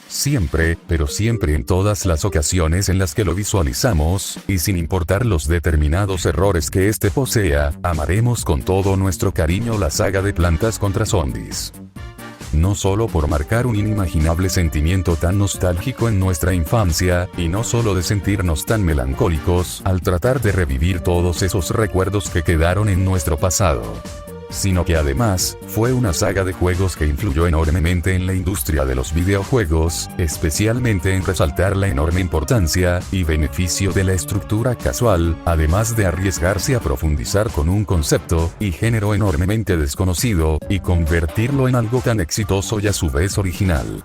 Siempre, pero siempre en todas las ocasiones en las que lo visualizamos, y sin importar los determinados errores que éste posea, amaremos con todo nuestro cariño la saga de Plantas contra Zombies. No solo por marcar un inimaginable sentimiento tan nostálgico en nuestra infancia, y no solo de sentirnos tan melancólicos al tratar de revivir todos esos recuerdos que quedaron en nuestro pasado, sino que además, fue una saga de juegos que influyó enormemente en la industria de los videojuegos, especialmente en resaltar la enorme importancia y beneficio de la estructura casual, además de arriesgarse a profundizar con un concepto y género enormemente desconocido, y convertirlo en algo tan exitoso y a su vez original.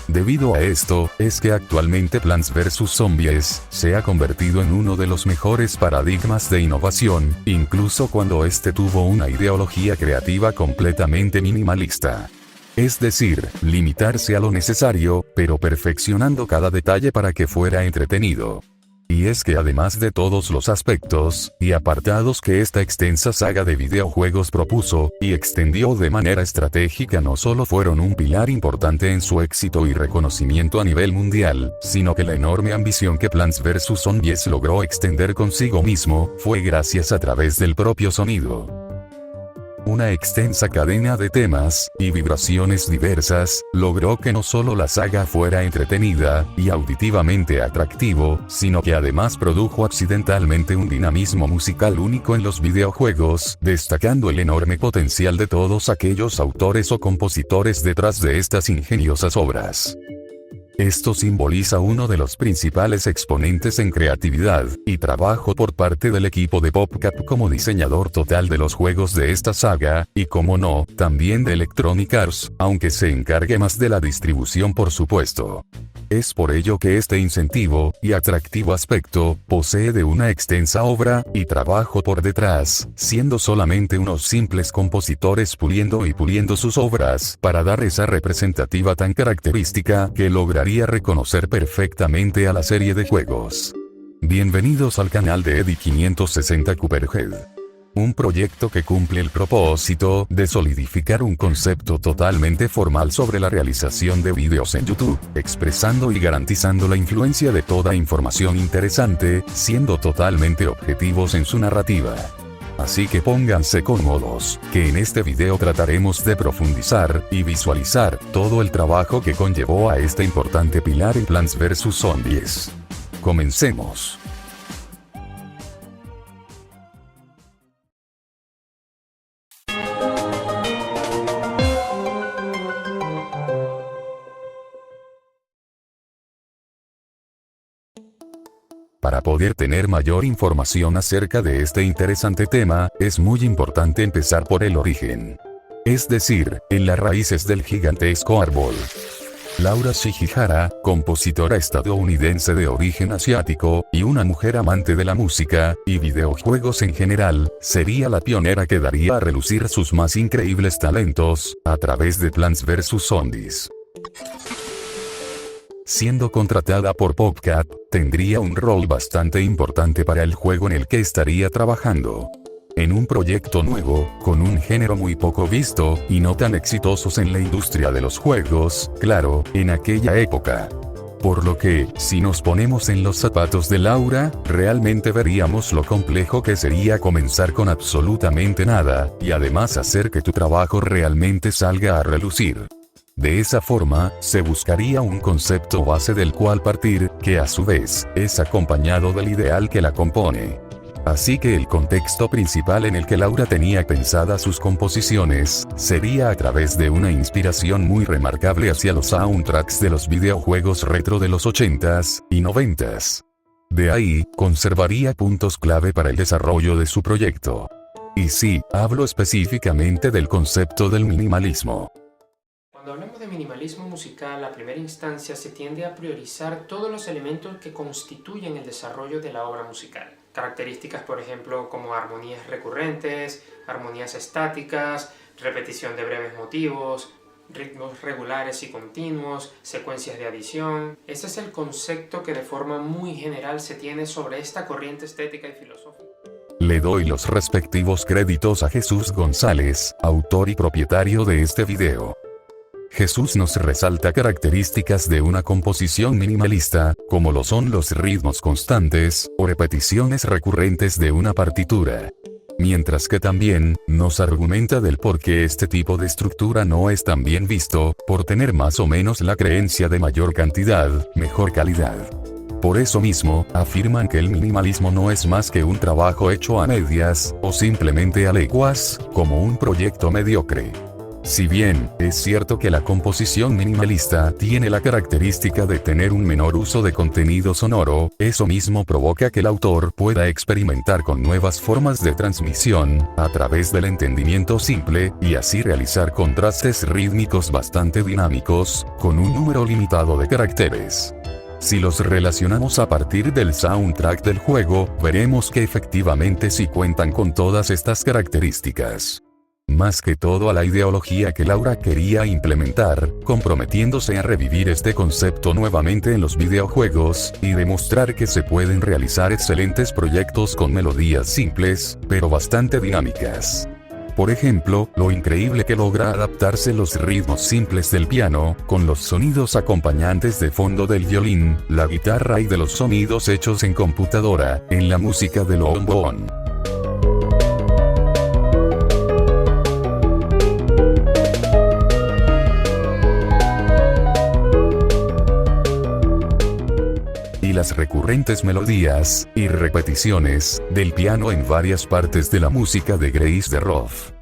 Debido a esto, es que actualmente Plants vs Zombies se ha convertido en uno de los mejores paradigmas de innovación, incluso cuando este tuvo una ideología creativa completamente minimalista. Es decir, limitarse a lo necesario, pero perfeccionando cada detalle para que fuera entretenido. Y es que además de todos los aspectos y apartados que esta extensa saga de videojuegos propuso y extendió de manera estratégica, no solo fueron un pilar importante en su éxito y reconocimiento a nivel mundial, sino que la enorme ambición que Plants vs Zombies logró extender consigo mismo fue gracias a través del propio sonido. Una extensa cadena de temas y vibraciones diversas logró que no solo la saga fuera entretenida y auditivamente atractivo, sino que además produjo accidentalmente un dinamismo musical único en los videojuegos, destacando el enorme potencial de todos aquellos autores o compositores detrás de estas ingeniosas obras. Esto simboliza uno de los principales exponentes en creatividad y trabajo por parte del equipo de PopCap como diseñador total de los juegos de esta saga, y como no, también de Electronic Arts, aunque se encargue más de la distribución por supuesto. Es por ello que este incentivo y atractivo aspecto posee de una extensa obra y trabajo por detrás, siendo solamente unos simples compositores puliendo y puliendo sus obras para dar esa representativa tan característica que lograría reconocer perfectamente a la serie de juegos. Bienvenidos al canal de Eddie560 Cuphead. Un proyecto que cumple el propósito de solidificar un concepto totalmente formal sobre la realización de vídeos en YouTube, expresando y garantizando la influencia de toda información interesante, siendo totalmente objetivos en su narrativa. Así que pónganse cómodos, que en este video trataremos de profundizar y visualizar todo el trabajo que conllevó a este importante pilar en Plants vs Zombies. Comencemos. Para poder tener mayor información acerca de este interesante tema, es muy importante empezar por el origen. Es decir, en las raíces del gigantesco árbol. Laura Shigihara, compositora estadounidense de origen asiático, y una mujer amante de la música y videojuegos en general, sería la pionera que daría a relucir sus más increíbles talentos a través de Plants vs Zombies. Siendo contratada por PopCap, tendría un rol bastante importante para el juego en el que estaría trabajando. En un proyecto nuevo, con un género muy poco visto, y no tan exitosos en la industria de los juegos, claro, en aquella época. Por lo que, si nos ponemos en los zapatos de Laura, realmente veríamos lo complejo que sería comenzar con absolutamente nada, y además hacer que tu trabajo realmente salga a relucir. De esa forma, se buscaría un concepto base del cual partir, que a su vez, es acompañado del ideal que la compone. Así que el contexto principal en el que Laura tenía pensadas sus composiciones, sería a través de una inspiración muy remarcable hacia los soundtracks de los videojuegos retro de los 80s y 90s. De ahí, conservaría puntos clave para el desarrollo de su proyecto. Y sí, hablo específicamente del concepto del minimalismo. Cuando hablamos de minimalismo musical, a primera instancia se tiende a priorizar todos los elementos que constituyen el desarrollo de la obra musical. Características, por ejemplo, como armonías recurrentes, armonías estáticas, repetición de breves motivos, ritmos regulares y continuos, secuencias de adición. Ese es el concepto que de forma muy general se tiene sobre esta corriente estética y filosófica. Le doy los respectivos créditos a Jesús González, autor y propietario de este video. Jesús nos resalta características de una composición minimalista, como lo son los ritmos constantes, o repeticiones recurrentes de una partitura. Mientras que también, nos argumenta del por qué este tipo de estructura no es tan bien visto, por tener más o menos la creencia de mayor cantidad, mejor calidad. Por eso mismo, afirman que el minimalismo no es más que un trabajo hecho a medias, o simplemente a leguas, como un proyecto mediocre. Si bien, es cierto que la composición minimalista tiene la característica de tener un menor uso de contenido sonoro, eso mismo provoca que el autor pueda experimentar con nuevas formas de transmisión, a través del entendimiento simple, y así realizar contrastes rítmicos bastante dinámicos, con un número limitado de caracteres. Si los relacionamos a partir del soundtrack del juego, veremos que efectivamente sí cuentan con todas estas características. Más que todo a la ideología que Laura quería implementar, comprometiéndose a revivir este concepto nuevamente en los videojuegos, y demostrar que se pueden realizar excelentes proyectos con melodías simples, pero bastante dinámicas. Por ejemplo, lo increíble que logra adaptarse los ritmos simples del piano, con los sonidos acompañantes de fondo del violín, la guitarra y de los sonidos hechos en computadora, en la música del ombón. Y las recurrentes melodías, y repeticiones, del piano en varias partes de la música de Grace de Roth.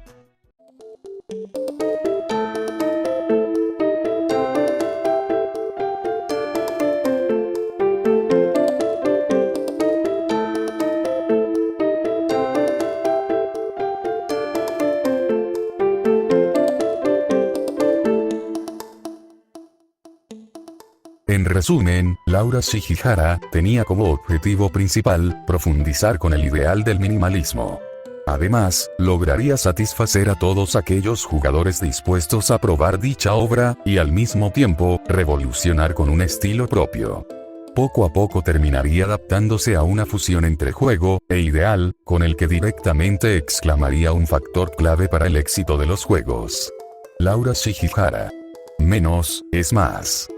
En resumen, Laura Shihihara tenía como objetivo principal profundizar con el ideal del minimalismo. Además, lograría satisfacer a todos aquellos jugadores dispuestos a probar dicha obra, y al mismo tiempo, revolucionar con un estilo propio. Poco a poco terminaría adaptándose a una fusión entre juego e ideal, con el que directamente exclamaría un factor clave para el éxito de los juegos. Laura Shihihara. Menos, es más.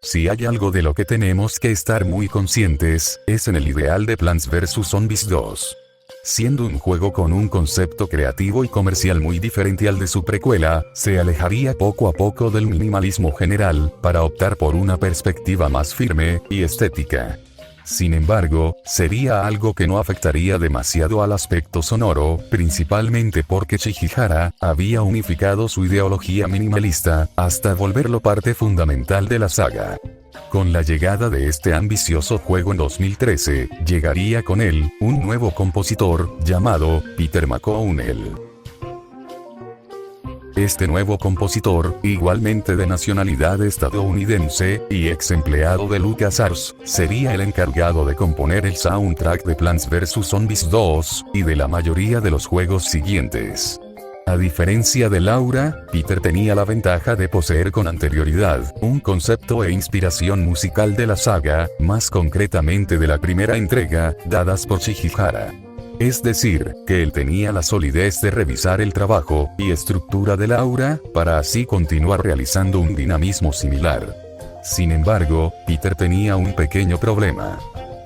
Si hay algo de lo que tenemos que estar muy conscientes, es en el ideal de Plants vs Zombies 2. Siendo un juego con un concepto creativo y comercial muy diferente al de su precuela, se alejaría poco a poco del minimalismo general, para optar por una perspectiva más firme y estética. Sin embargo, sería algo que no afectaría demasiado al aspecto sonoro, principalmente porque Shihihara había unificado su ideología minimalista, hasta volverlo parte fundamental de la saga. Con la llegada de este ambicioso juego en 2013, llegaría con él, un nuevo compositor, llamado Peter McConnell. Este nuevo compositor, igualmente de nacionalidad estadounidense, y ex empleado de LucasArts, sería el encargado de componer el soundtrack de Plants vs Zombies 2, y de la mayoría de los juegos siguientes. A diferencia de Laura, Peter tenía la ventaja de poseer con anterioridad, un concepto e inspiración musical de la saga, más concretamente de la primera entrega, dadas por Shihihara. Es decir, que él tenía la solidez de revisar el trabajo y estructura de Laura, para así continuar realizando un dinamismo similar. Sin embargo, Peter tenía un pequeño problema.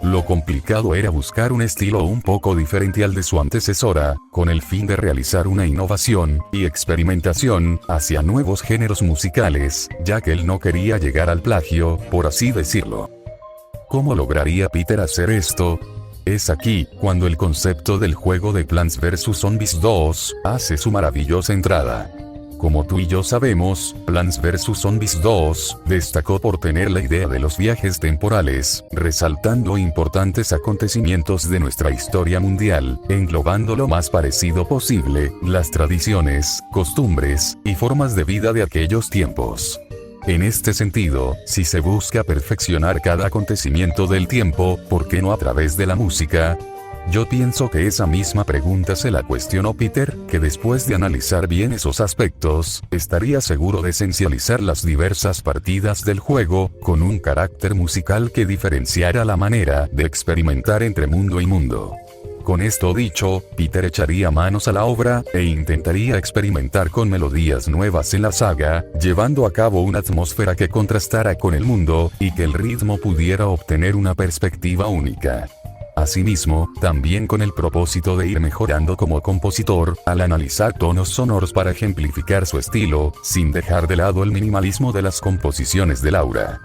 Lo complicado era buscar un estilo un poco diferente al de su antecesora, con el fin de realizar una innovación y experimentación hacia nuevos géneros musicales, ya que él no quería llegar al plagio, por así decirlo. ¿Cómo lograría Peter hacer esto? Es aquí, cuando el concepto del juego de Plants vs Zombies 2, hace su maravillosa entrada. Como tú y yo sabemos, Plants vs Zombies 2, destacó por tener la idea de los viajes temporales, resaltando importantes acontecimientos de nuestra historia mundial, englobando lo más parecido posible, las tradiciones, costumbres, y formas de vida de aquellos tiempos. En este sentido, si se busca perfeccionar cada acontecimiento del tiempo, ¿por qué no a través de la música? Yo pienso que esa misma pregunta se la cuestionó Peter, que después de analizar bien esos aspectos, estaría seguro de esencializar las diversas partidas del juego, con un carácter musical que diferenciara la manera de experimentar entre mundo y mundo. Con esto dicho, Peter echaría manos a la obra, e intentaría experimentar con melodías nuevas en la saga, llevando a cabo una atmósfera que contrastara con el mundo, y que el ritmo pudiera obtener una perspectiva única. Asimismo, también con el propósito de ir mejorando como compositor, al analizar tonos sonoros para ejemplificar su estilo, sin dejar de lado el minimalismo de las composiciones de Laura.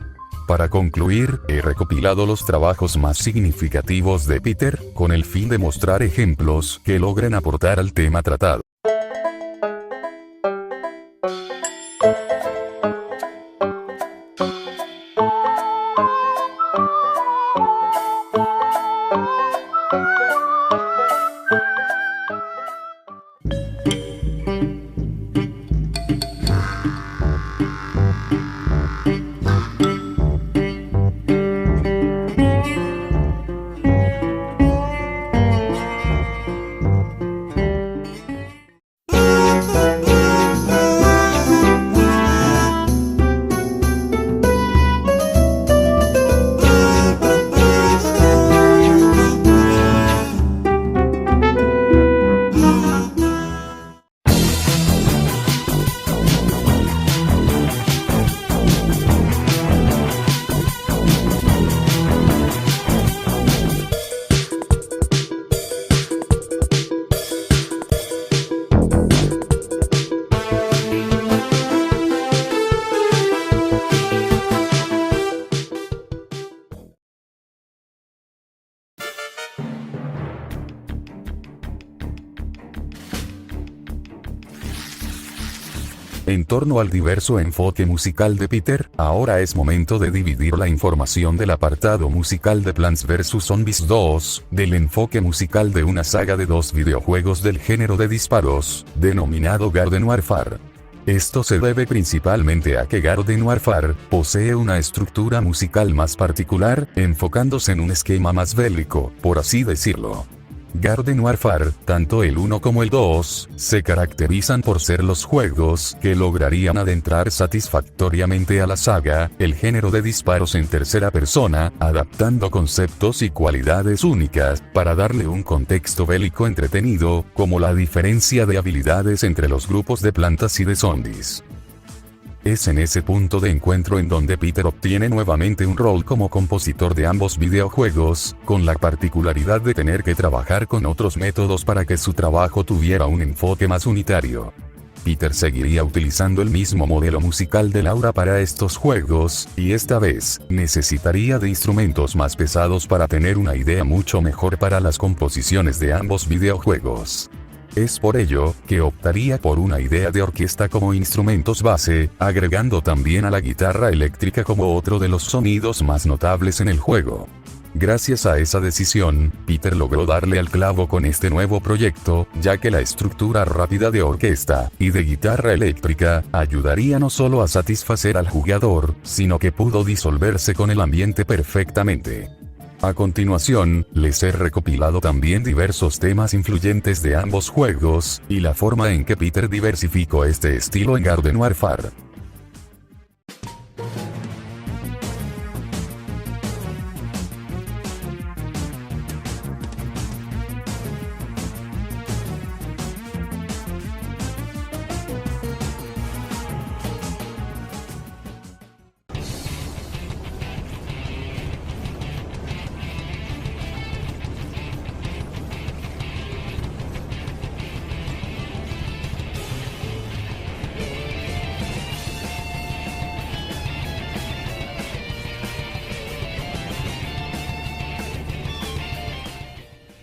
Para concluir, he recopilado los trabajos más significativos de Peter, con el fin de mostrar ejemplos que logren aportar al tema tratado. En torno al diverso enfoque musical de Peter, ahora es momento de dividir la información del apartado musical de Plants vs Zombies 2, del enfoque musical de una saga de 2 videojuegos del género de disparos, denominado Garden Warfare. Esto se debe principalmente a que Garden Warfare posee una estructura musical más particular, enfocándose en un esquema más bélico, por así decirlo. Garden Warfare, tanto el 1 como el 2, se caracterizan por ser los juegos que lograrían adentrar satisfactoriamente a la saga, el género de disparos en tercera persona, adaptando conceptos y cualidades únicas, para darle un contexto bélico entretenido, como la diferencia de habilidades entre los grupos de plantas y de zombies. Es en ese punto de encuentro en donde Peter obtiene nuevamente un rol como compositor de ambos videojuegos, con la particularidad de tener que trabajar con otros métodos para que su trabajo tuviera un enfoque más unitario. Peter seguiría utilizando el mismo modelo musical de Laura para estos juegos, y esta vez, necesitaría de instrumentos más pesados para tener una idea mucho mejor para las composiciones de ambos videojuegos. Es por ello, que optaría por una idea de orquesta como instrumentos base, agregando también a la guitarra eléctrica como otro de los sonidos más notables en el juego. Gracias a esa decisión, Peter logró darle al clavo con este nuevo proyecto, ya que la estructura rápida de orquesta y de guitarra eléctrica ayudaría no solo a satisfacer al jugador, sino que pudo disolverse con el ambiente perfectamente. A continuación, les he recopilado también diversos temas influyentes de ambos juegos, y la forma en que Peter diversificó este estilo en Garden Warfare.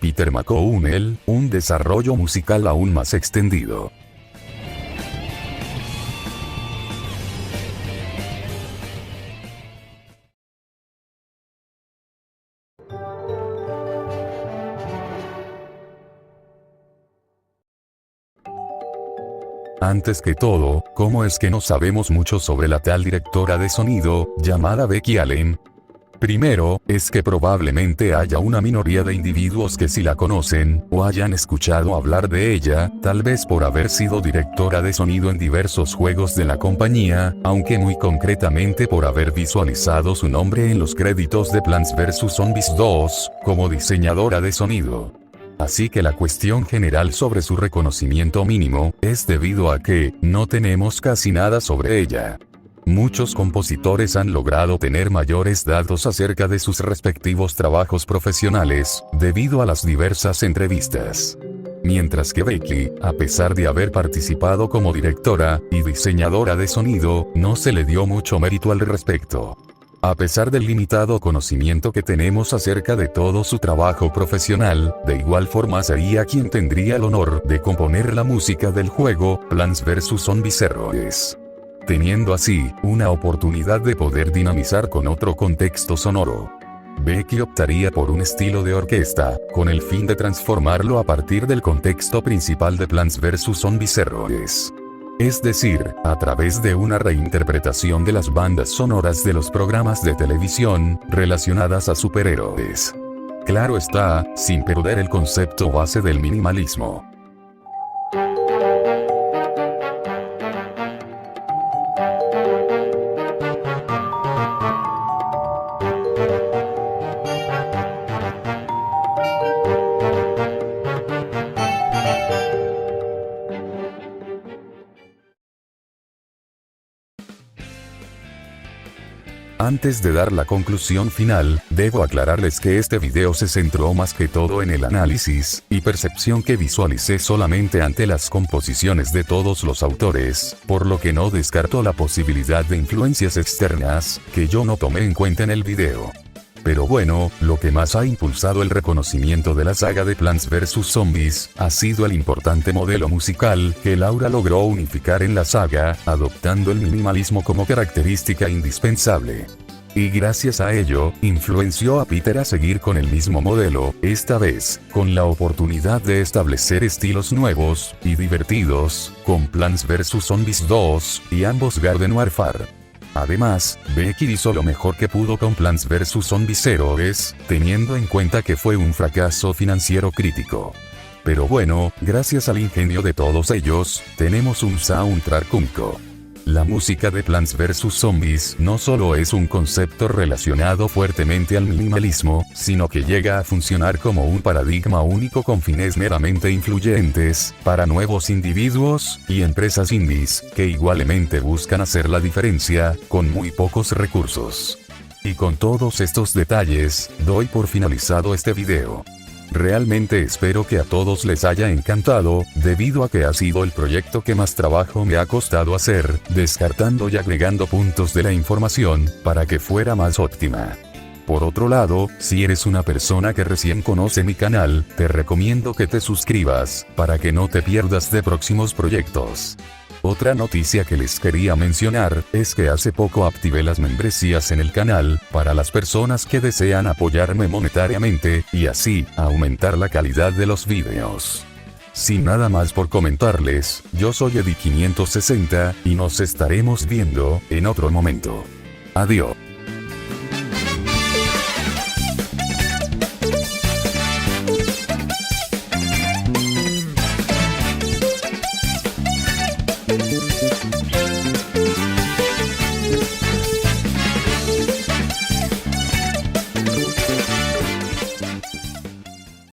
Peter McConnell, un desarrollo musical aún más extendido. Antes que todo, ¿cómo es que no sabemos mucho sobre la tal directora de sonido, llamada Becky Allen? Primero, es que probablemente haya una minoría de individuos que sí la conocen, o hayan escuchado hablar de ella, tal vez por haber sido directora de sonido en diversos juegos de la compañía, aunque muy concretamente por haber visualizado su nombre en los créditos de Plants vs Zombies 2, como diseñadora de sonido. Así que la cuestión general sobre su reconocimiento mínimo, es debido a que, no tenemos casi nada sobre ella. Muchos compositores han logrado tener mayores datos acerca de sus respectivos trabajos profesionales, debido a las diversas entrevistas. Mientras que Becky, a pesar de haber participado como directora y diseñadora de sonido, no se le dio mucho mérito al respecto. A pesar del limitado conocimiento que tenemos acerca de todo su trabajo profesional, de igual forma sería quien tendría el honor de componer la música del juego Plants vs Zombies Heroes, teniendo así una oportunidad de poder dinamizar con otro contexto sonoro. Becky optaría por un estilo de orquesta, con el fin de transformarlo a partir del contexto principal de Plants vs Zombies Heroes. Es decir, a través de una reinterpretación de las bandas sonoras de los programas de televisión, relacionadas a superhéroes. Claro está, sin perder el concepto base del minimalismo. Antes de dar la conclusión final, debo aclararles que este video se centró más que todo en el análisis y percepción que visualicé solamente ante las composiciones de todos los autores, por lo que no descarto la posibilidad de influencias externas, que yo no tomé en cuenta en el video. Pero bueno, lo que más ha impulsado el reconocimiento de la saga de Plants vs Zombies, ha sido el importante modelo musical que Laura logró unificar en la saga, adoptando el minimalismo como característica indispensable. Y gracias a ello, influenció a Peter a seguir con el mismo modelo, esta vez, con la oportunidad de establecer estilos nuevos y divertidos, con Plants vs Zombies 2, y ambos Garden Warfare. Además, Becky hizo lo mejor que pudo con Plants vs Zombies Heroes, teniendo en cuenta que fue un fracaso financiero crítico. Pero bueno, gracias al ingenio de todos ellos, tenemos un soundtrack único. La música de Plants vs Zombies no solo es un concepto relacionado fuertemente al minimalismo, sino que llega a funcionar como un paradigma único con fines meramente influyentes, para nuevos individuos y empresas indies, que igualmente buscan hacer la diferencia, con muy pocos recursos. Y con todos estos detalles, doy por finalizado este video. Realmente espero que a todos les haya encantado, debido a que ha sido el proyecto que más trabajo me ha costado hacer, descartando y agregando puntos de la información, para que fuera más óptima. Por otro lado, si eres una persona que recién conoce mi canal, te recomiendo que te suscribas, para que no te pierdas de próximos proyectos. Otra noticia que les quería mencionar, es que hace poco activé las membresías en el canal, para las personas que desean apoyarme monetariamente, y así, aumentar la calidad de los videos. Sin nada más por comentarles, yo soy Eddie560, y nos estaremos viendo, en otro momento. Adiós.